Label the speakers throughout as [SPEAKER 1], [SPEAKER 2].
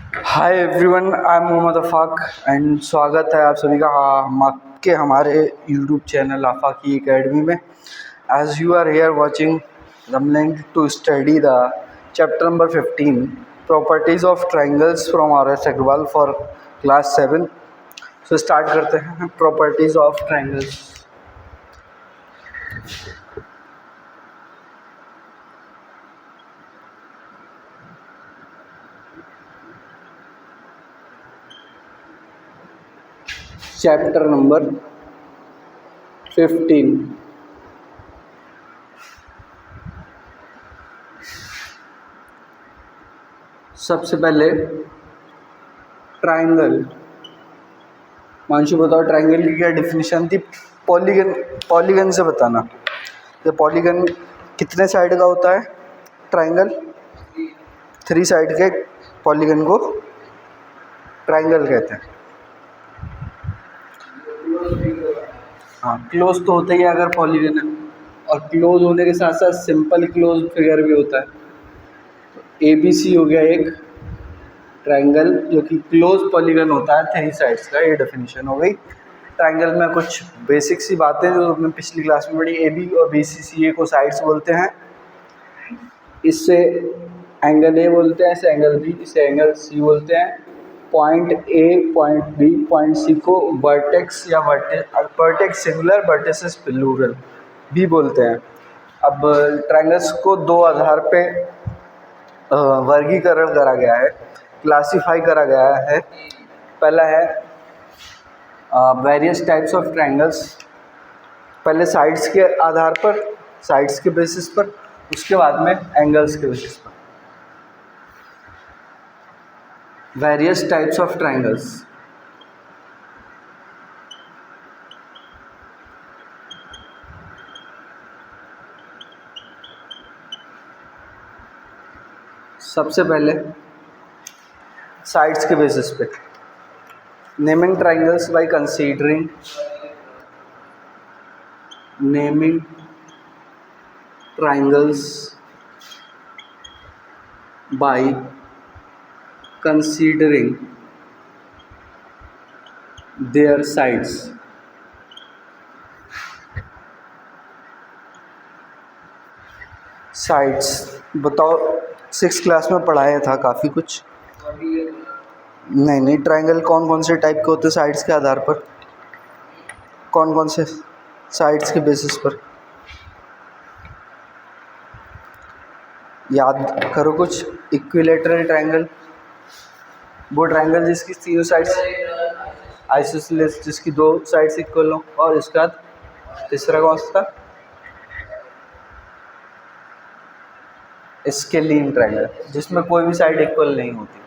[SPEAKER 1] Hi everyone, I am Mohammad Afaq and स्वागत है आप सभी का आपके हमारे यूट्यूब चैनल आफाकी एकेडमी में। As you are here watching रमलिंग to study the chapter number 15 properties of triangles from R S Agarwal for class 7। So start करते हैं properties of triangles. Chapter number 15। सबसे पहले ट्राइंगल। मांशु बताओ ट्राइंगल की क्या डेफिनेशन थी? पॉलीगन, पॉलीगन से बताना। तो पॉलीगन कितने साइड का होता है? ट्राइंगल 3 साइड के पॉलीगन को ट्राइंगल कहते हैं। हाँ, क्लोज तो होता ही है अगर पॉलीगन है, और क्लोज होने के साथ साथ सिंपल क्लोज फिगर भी होता है। तो ABC हो गया एक ट्राइंगल जो कि क्लोज पॉलीगन होता है 3 साइड्स का। ये डेफिनेशन हो गई। ट्राइंगल में कुछ बेसिक सी बातें जो हमने पिछली क्लास में पढ़ी। AB और BC CA को साइड्स बोलते हैं। इससे एंगल A बोलते हैं, इसे एंगल B, इसे एंगल C बोलते हैं। Point A, point B, point C को वर्टेक्स या वर्टेक्स सिंगुलर, वर्टिसेस प्लूरल भी बोलते हैं। अब ट्राइंगल्स को 2 आधार पे वर्गीकरण करा गया है, क्लासिफाई करा गया है। पहला है वेरियस टाइप्स ऑफ ट्राइंगल्स। पहले साइड्स के आधार पर, साइड्स के बेसिस पर, उसके बाद में एंगल्स के बेसिस पर। Various types of triangles. सबसे पहले साइड्स के बेसिस पे naming triangles by considering naming triangles by considering their sides. Sides बताओ, 6 क्लास में पढ़ाया था काफ़ी कुछ। नहीं, ट्राइंगल कौन कौन से टाइप के होते हैं साइड्स के आधार पर? कौन कौन से साइड्स के बेसिस पर? याद करो कुछ। इक्विलैटरल ट्राइंगल, वो ट्राइंगल जिसकी तीनों साइड्स, आइसोसेलेस जिसकी 2 साइड्स इक्वल हो, और इसका तीसरा कौन सा था? स्केलीन ट्राइंगल, जिसमें कोई भी साइड इक्वल नहीं होती।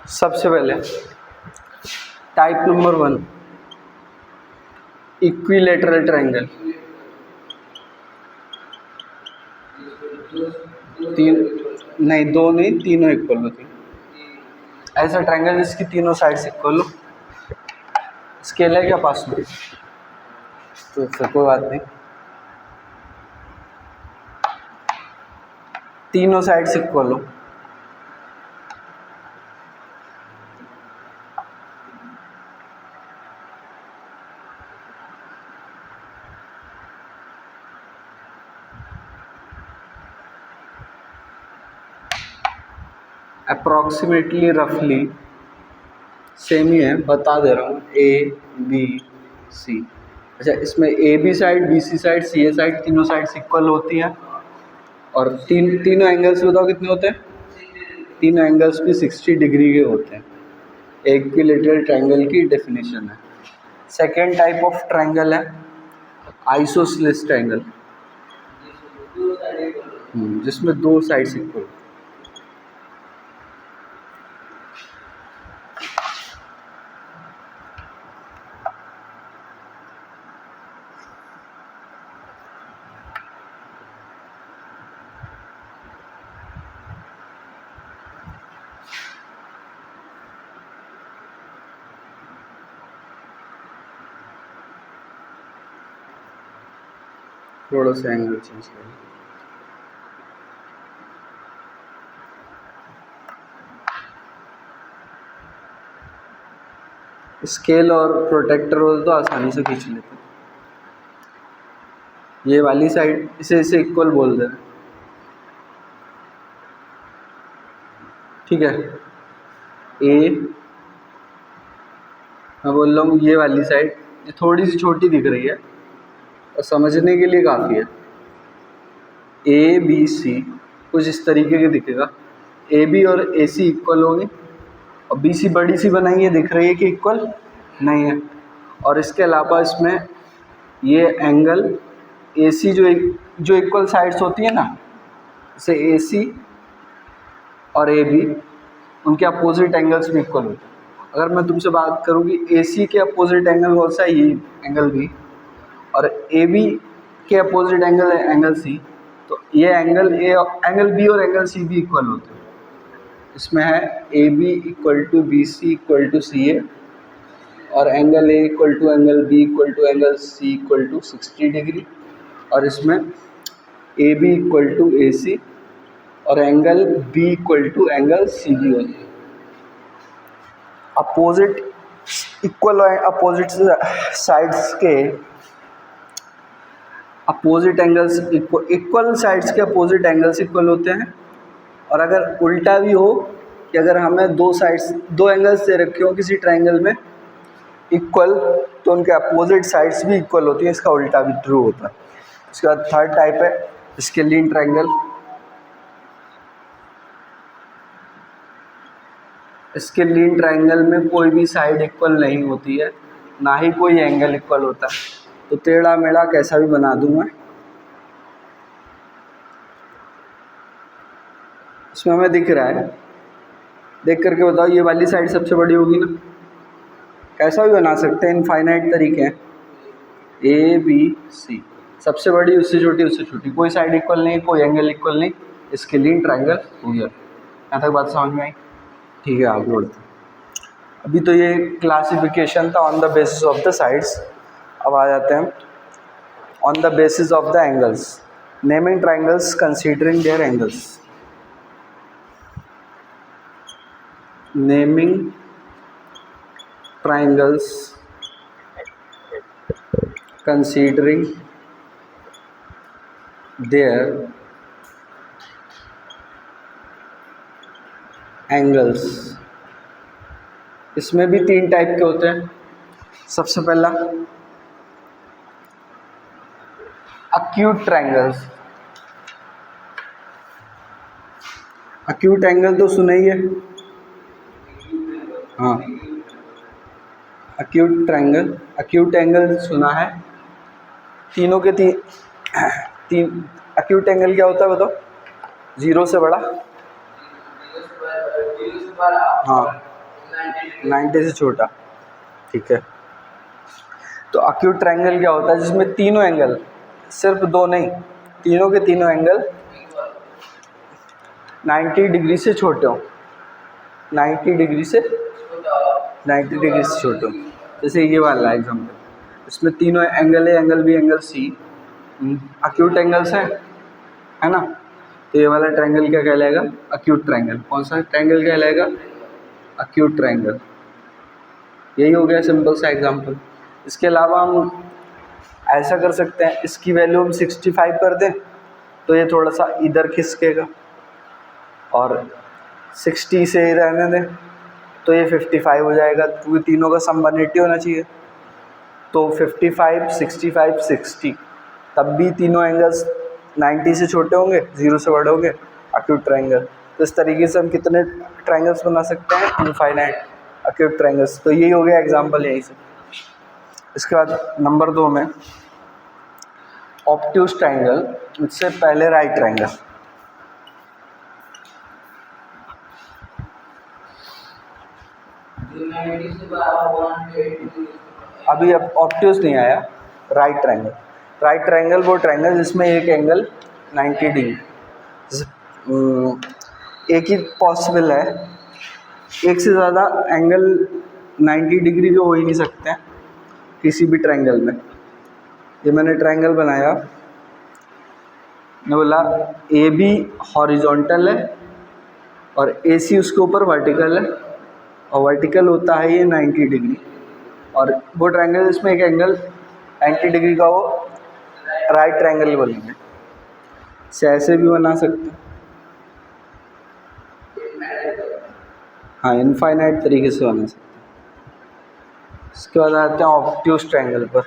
[SPEAKER 1] सबसे पहले टाइप नंबर 1 इक्विलैटरल ट्राइंगल। नहीं, 2 नहीं, तीनों इक्वल होती। ऐसा ट्राइंगल जिसकी तीनों साइड्स इक्वल हो। स्केल है क्या पास में? तो फिर कोई बात नहीं, तीनों साइड्स इक्वल हो। अप्रॉक्सीमेटली, रफली सेम ही है, बता दे रहा हूँ। ABC। अच्छा, इसमें AB side, BC side, CA side, तीनों साइड्स इक्वल होती हैं। और तीनों एंगल्स बताओ कितने होते हैं? तीनों एंगल्स भी 60 डिग्री के होते हैं। इक्विलैटरल ट्राइंगल की डेफिनेशन है। सेकेंड टाइप ऑफ ट्राइंगल है आइसोसेलेस ट्राइंगल, जिसमें 2 साइड्स इक्वल। थोड़ा सा एंगल चेंज करें। स्केल और प्रोटेक्टर हो तो आसानी से खींच लेते। ये वाली साइड इसे इक्वल बोल देना, ठीक है। ए मैं बोल रहा हूँ ये वाली साइड ये थोड़ी सी छोटी दिख रही है और समझने के लिए काफ़ी है। ए बी सी कुछ इस तरीके के दिखेगा। ए बी और ए सी इक्वल होंगे और बी सी बड़ी सी बनाई है, दिख रही है कि इक्वल नहीं है। और इसके अलावा इसमें ये एंगल ए सी जो इक्वल साइड्स होती है ना, जैसे ए सी और ए बी, उनके अपोजिट एंगल्स भी इक्वल होते हैं। अगर मैं तुमसे बात करूँ कि ए सी के अपोजिट एंगल कौन सा है, ये एंगल बी, और ए बी के अपोजिट एंगल है एंगल सी, तो ये एंगल बी और एंगल सी भी इक्वल होते हैं। इसमें है A B equal to B C equal to C A, और angle A equal to angle B equal to angle C equal to 60 degree, और इसमें A B equal to A C और angle B equal to angle C B होती है। Opposite equal opposite sides के opposite angles equal sides के opposite angles equal होते हैं। और अगर उल्टा भी हो कि अगर हमें दो एंगल्स दे रखे हो किसी ट्रायंगल में इक्वल, तो उनके अपोजिट साइड्स भी इक्वल होती हैं, इसका उल्टा भी ट्रू होता है। उसके बाद थर्ड टाइप है स्केलीन ट्रायंगल। स्केलीन ट्रायंगल में कोई भी साइड इक्वल नहीं होती है, ना ही कोई एंगल इक्वल होता है, तो टेढ़ा मेढ़ा कैसा भी बना दूं मैं। इसमें हमें दिख रहा है, देख करके बताओ ये वाली साइड सबसे बड़ी होगी ना, कैसा भी बना सकते हैं, इनफाइनाइट तरीके हैं। ए बी सी सबसे बड़ी उससे छोटी, कोई साइड इक्वल नहीं, कोई एंगल इक्वल नहीं, स्केलीन ट्रायंगल हो गया। यहाँ तक बात समझ में आई? ठीक है, आगे बढ़ते हैं। अभी तो ये क्लासिफिकेशन था on the basis of the sides. अब आ जाते हैं on the basis of the angles, naming triangles considering their angles. Naming triangles considering their angles। इसमें भी 3 टाइप के होते हैं। सबसे पहला acute triangles। acute एंगल तो सुना ही है, हाँ, acute एंगल सुना है। तीनों के तीन acute एंगल क्या होता है बताओ? 0 से बड़ा, हाँ, 90 से छोटा, ठीक है। तो acute ट्रायंगल क्या होता है? जिसमें तीनों एंगल, सिर्फ 2 नहीं, तीनों के तीनों एंगल 90 डिग्री से छोटे हो, 90 डिग्री से छोटे हो। जैसे ये वाला एग्जाम्पल, इसमें तीनों एंगल है, angle B, angle C, acute angles है ना। तो ये वाला ट्रायंगल क्या कहलाएगा? Acute triangle. कौन सा ट्रायंगल कहलाएगा? Acute triangle. यही हो गया सिंपल सा एग्जाम्पल। इसके अलावा हम ऐसा कर सकते हैं, इसकी वैल्यू हम 65 कर दें तो ये थोड़ा सा इधर खिसकेगा, और 60 से रहने दें तो ये 55 हो जाएगा, क्योंकि तीनों का सम 180 होना चाहिए। तो 55, 65, 60, तब भी तीनों एंगल्स 90 से छोटे होंगे, 0 से बड़े होंगे, अक्यूट ट्रायंगल। तो इस तरीके से हम कितने ट्रायंगल्स बना सकते हैं? Infinite acute triangles. तो यही हो गया एग्जाम्पल यहीं से। इसके बाद नंबर 2 में ऑब्ट्यूज ट्रायंगल, इससे पहले राइट ट्रायंगल। अभी अब ऑब्ट्यूज नहीं आया, राइट ट्रायंगल। राइट ट्रायंगल वो ट्रायंगल जिसमें एक एंगल 90 डिग्री, एक ही पॉसिबल है, एक से ज़्यादा एंगल 90 डिग्री के हो ही नहीं सकते हैं किसी भी ट्रायंगल में। ये मैंने ट्रायंगल बनाया, ने बोला ए बी हॉरिजॉन्टल है और ए सी उसके ऊपर वर्टिकल है, और वर्टिकल होता है ये 90 डिग्री, और वो ट्रायंगल इसमें एक एंगल 90 डिग्री का वो राइट ट्रायंगल बोलेंगे। इसे ऐसे भी बना सकते हैं, हाँ इनफाइनाइट तरीके से बना सकते हैं। इसके बाद आते हैं ऑब्ट्यूज ट्रायंगल पर।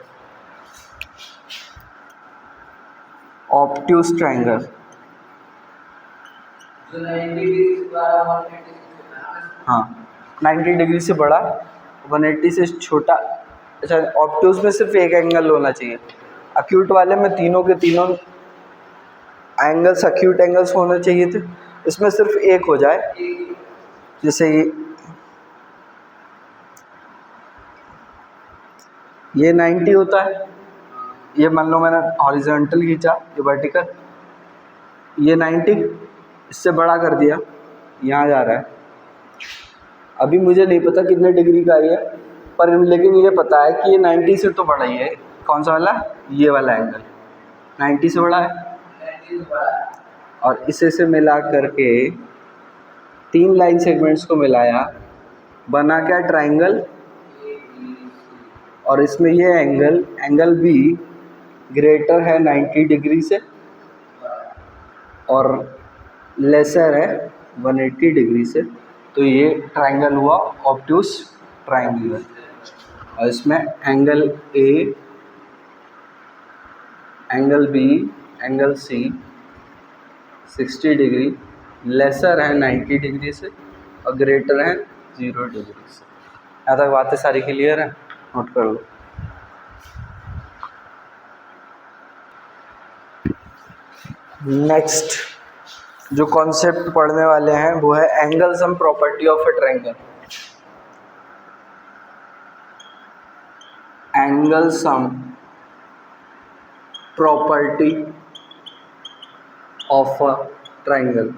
[SPEAKER 1] ऑब्ट्यूज ट्रायंगल हाँ 90 डिग्री से बड़ा, 180 से छोटा। अच्छा, ऑब्ट्यूज में सिर्फ एक एंगल होना चाहिए, अक्यूट वाले में तीनों के तीनों एंगल्स अक्यूट एंगल्स होने चाहिए थे, इसमें सिर्फ एक हो जाए। जैसे ये 90 होता है, ये मान लो मैंने हॉरिजॉन्टल खींचा, ये वर्टिकल, ये 90 इससे बड़ा कर दिया, यहाँ जा रहा है। अभी मुझे नहीं पता कितने डिग्री का ये, पर लेकिन ये पता है कि ये 90 से तो बड़ा ही है। कौन सा वाला? ये वाला एंगल 90 से बड़ा है। और इसे से मिला करके 3 लाइन सेगमेंट्स को मिलाया, बना क्या? ट्रायंगल। और इसमें ये एंगल बी ग्रेटर है 90 डिग्री से और लेसर है 180 डिग्री से, तो ये ट्रायंगल हुआ ऑब्ट्यूज ट्रायंगल। और इसमें angle A, angle B, angle C 60 degree, lesser है 90 डिग्री से और ग्रेटर है 0 डिग्री से। यहाँ तक बातें सारी क्लियर है, नोट कर लो। नेक्स्ट जो कॉन्सेप्ट पढ़ने वाले हैं वो है angle sum property of A triangle. Angle sum property of a triangle.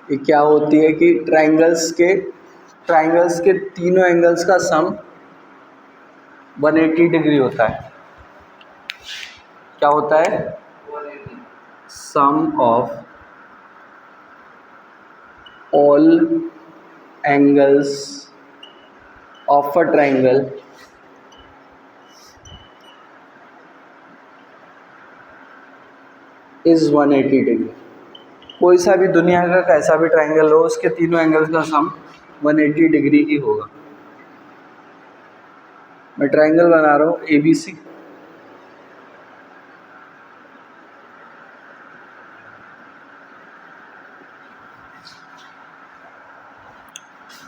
[SPEAKER 1] ये क्या होती है कि ट्रायंगल्स के तीनों एंगल्स का सम 180 डिग्री होता है। क्या होता है? Sum of all angles of a triangle is 180 degree. कोई सा भी दुनिया का कैसा भी ट्रायंगल हो, उसके तीनों एंगल्स का सम 180 डिग्री ही होगा। मैं ट्रायंगल बना रहा हूँ ABC,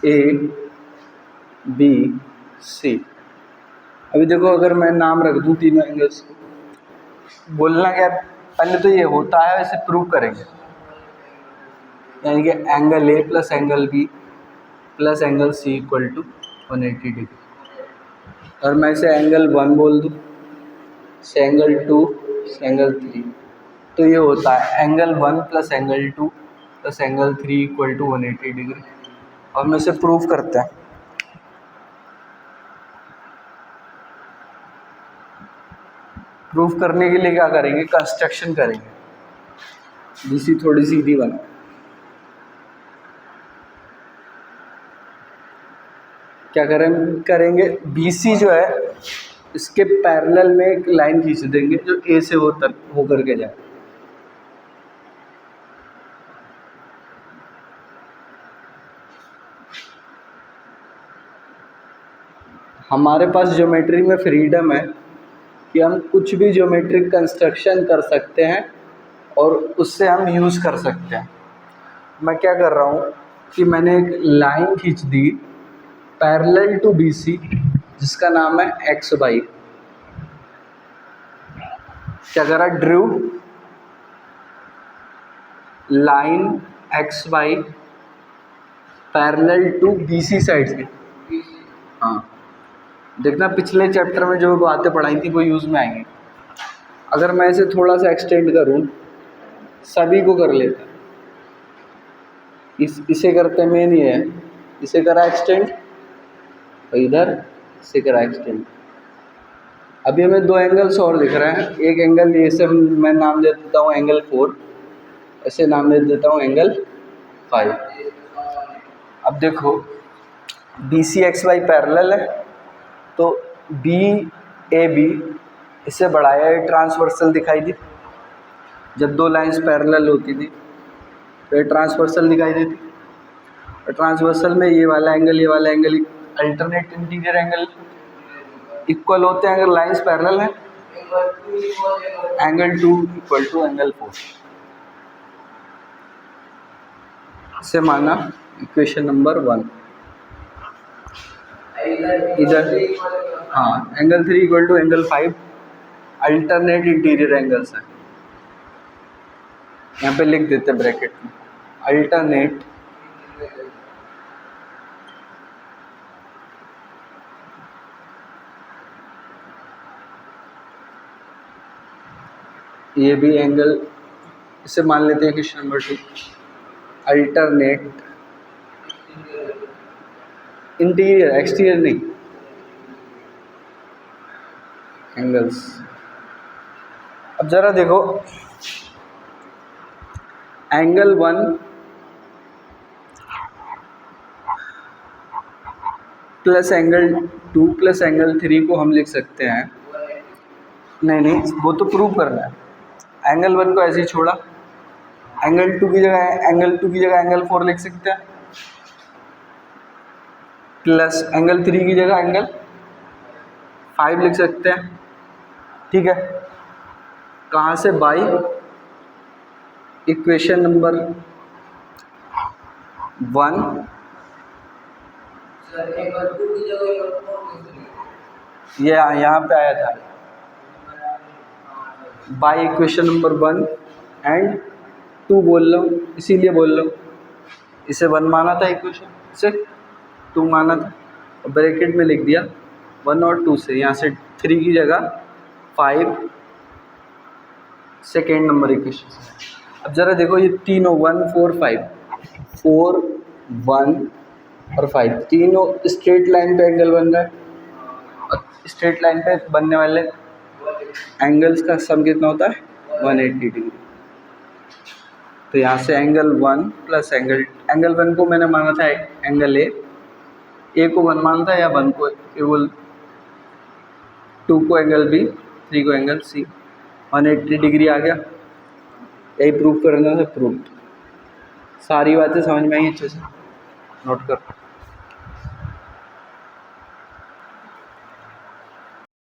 [SPEAKER 1] ABC। अभी देखो, अगर मैं नाम रख दूँ तीनों एंगल्स को, बोलना क्या, पहले तो ये होता है, वैसे प्रूव करेंगे। यानी कि angle A plus angle B plus angle C equal to 180 degree. और मैं इसे एंगल 1 बोल दूँ, से एंगल 2, से एंगल 3, तो ये होता है angle 1 plus angle 2 plus angle 3 equal to 180 degree. और मैं इसे प्रूव करते हैं। प्रूफ करने के लिए क्या करेंगे? कंस्ट्रक्शन करेंगे। बीसी थोड़ी सीधी बना, क्या करेंगे? बीसी जो है इसके पैरेलल में एक लाइन खींच देंगे जो ए से होकर के जाए। हमारे पास ज्योमेट्री में फ्रीडम है कि हम कुछ भी ज्योमेट्रिक कंस्ट्रक्शन कर सकते हैं और उससे हम यूज़ कर सकते हैं। मैं क्या कर रहा हूँ कि मैंने एक लाइन खींच दी पैरेलल टू BC, जिसका नाम है एक्स वाई। क्या करा? Drew line X Y parallel to BC side से। हाँ, देखना पिछले चैप्टर में जो बातें पढ़ाई थी वो यूज़ में आएंगी। अगर मैं इसे थोड़ा सा एक्सटेंड करूँ, सभी को कर लेता, इसे करते मेन ये है, इसे करा एक्सटेंड, और इधर इसे करा एक्सटेंड। अभी हमें दो एंगल्स और दिख रहे हैं। एक एंगल ये से मैं नाम दे देता हूँ एंगल 4, ऐसे नाम दे देता हूँ एंगल 5। अब देखो B C X Y parallel है, तो बी ए बी इससे बढ़ाया ये ट्रांसवर्सल दिखाई दी। जब दो लाइंस पैरेलल होती थी तो ये ट्रांसवर्सल दिखाई देती, और ट्रांसवर्सल में ये वाला angle alternate interior angle equal होते हैं अगर लाइंस पैरेलल हैं। एंगल 2 इक्वल टू एंगल 4 से माना इक्वेशन नंबर 1। इधर हाँ angle 3 equal to angle 5 alternate interior angles है। यहाँ पे लिख देते हैं ब्रैकेट में अल्टरनेट ये भी एंगल, इसे मान लेते हैं question number 2 alternate interior exterior नहीं एंगल्स। अब जरा देखो angle 1 plus angle 2 plus angle 3 को हम लिख सकते हैं, नहीं वो तो प्रूव करना है। एंगल 1 को ऐसे ही छोड़ा, एंगल 2 की जगह एंगल 4 लिख सकते हैं, प्लस एंगल 3 की जगह एंगल 5 लिख सकते हैं। ठीक है, कहाँ से? बाई इक्वेशन नंबर 1 ये यहाँ पे आया था, बाई इक्वेशन नंबर 1 एंड 2 बोल रहा हूँ, इसीलिए बोल रहा हूँ। इसे 1 माना था इक्वेशन, इसे 2 माना था, और ब्रैकेट में लिख दिया 1 और 2 से, यहाँ से 3 की जगह 5 सेकेंड नंबर इक्वेशन से। अब ज़रा देखो ये तीनों 1 4 5 4 1 और 5 तीनों स्ट्रेट लाइन पे एंगल बन रहा है, और स्ट्रेट लाइन पे बनने वाले एंगल्स का सम कितना होता है? 180 डिग्री। तो यहाँ से एंगल 1 प्लस एंगल 1 को मैंने माना था एंगल ए को 1 माना था, या 1 को केवल 2 को एंगल बी, 3 को एंगल सी, 180 डिग्री आ गया। यही प्रूव करना है, प्रूव। सारी बातें समझ में आई अच्छे से, नोट कर।